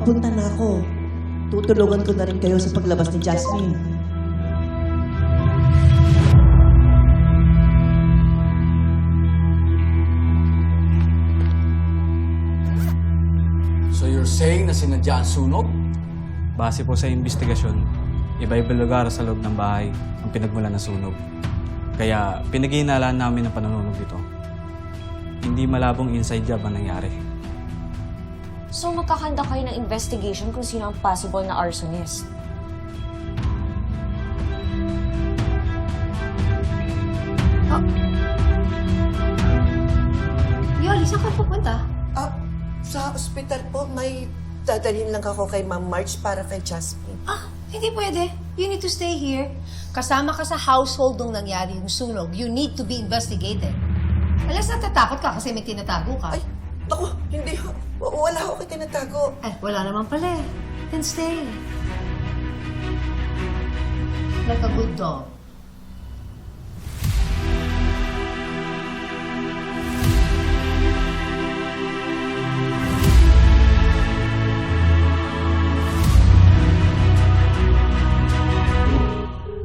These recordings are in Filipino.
papunta na ako. Tutulungan ko na rin kayo sa paglabas ni Jasmine. So you're saying na sinadya ang sunog? Base po sa investigasyon, iba-ibang lugar sa loob ng bahay ang pinagmulan ng sunog. Kaya pinaghihinalaan namin ang panununog dito. Hindi malabong inside job ang nangyari. So magkakanda kayo ng investigation kung sino ang possible na arsonist. Yoli, saan ka pupunta? Sa ospital po, may dadalhin lang ako kay Ma'am March para kay Jasmine. Hindi pwede. You need to stay here. Kasama ka sa household nung nangyari yung sunog. You need to be investigated. Alas natatakot ka kasi may tinatago ka. Ay, naku, hindi. Wala ako kay tinatago. Wala naman pala eh. Then stay. Like a good dog.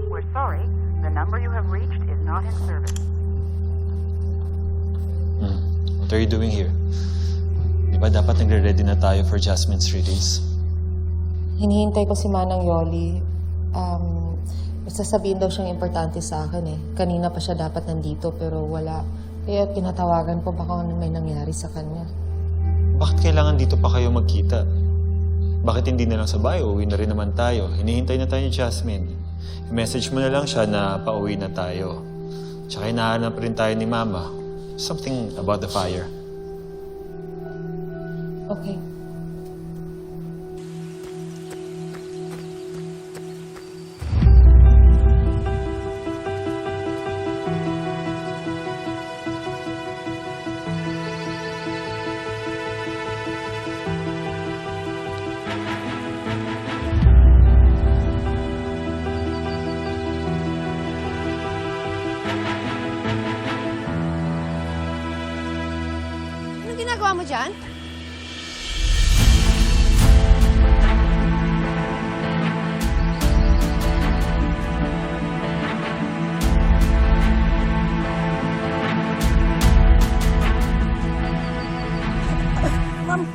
We're sorry, the number you have reached is not in service. What are you doing here? Di ba dapat nagre-ready na tayo for Jasmine's release? Hinihintay ko si Manang Yoli. Sasabihin daw siyang importante sa akin eh. Kanina pa siya dapat nandito pero wala. Kaya tinatawagan ko baka may nangyari sa kanya. Bakit kailangan dito pa kayo magkita? Bakit hindi na lang sa bayo? Uwi na rin naman tayo. Hinihintay na tayo ni Jasmine. I-message mo na lang siya na pauwi na tayo. Tsaka hinahanap rin tayo ni Mama. Something about the fire. Okay. Anong ginagawa mo dyan? Ma'am,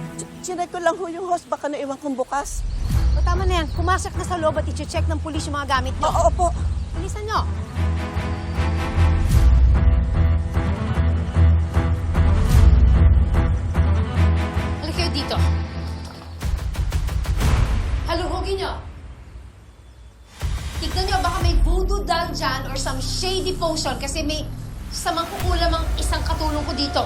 chinek ko lang ho yung host. Baka naiwan kong bukas. O tama na yan. Pumasok na sa loob at i-check ng pulis yung mga gamit mo. Oo po. Bilisan nyo. Halika kayo dito. Haluhugin nyo. Tignan nyo, baka may voodoo doll dyan or some shady potion kasi may samang kukulam ang isang katulong ko dito.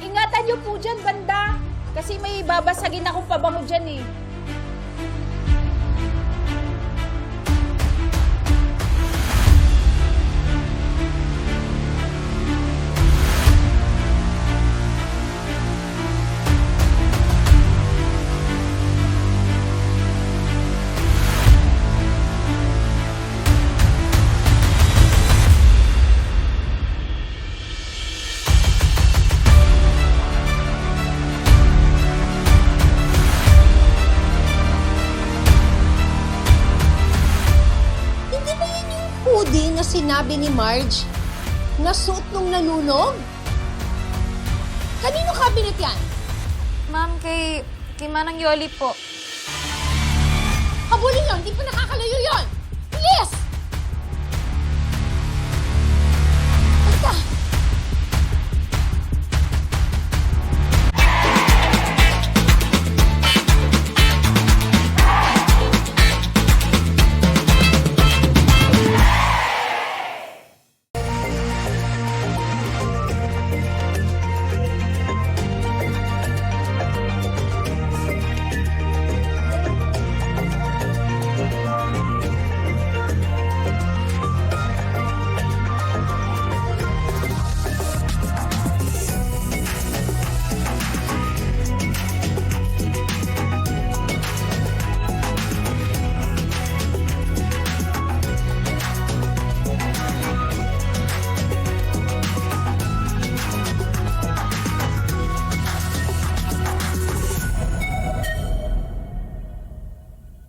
Ingatan niyo po dyan, banda. Kasi may babasagin akong pabango dyan eh. Hoodie na sinabi ni Marge na suot nung nanunog? Kanino cabinet yan? Ma'am, kay Manang Yoli po. Habulin yun, hindi pa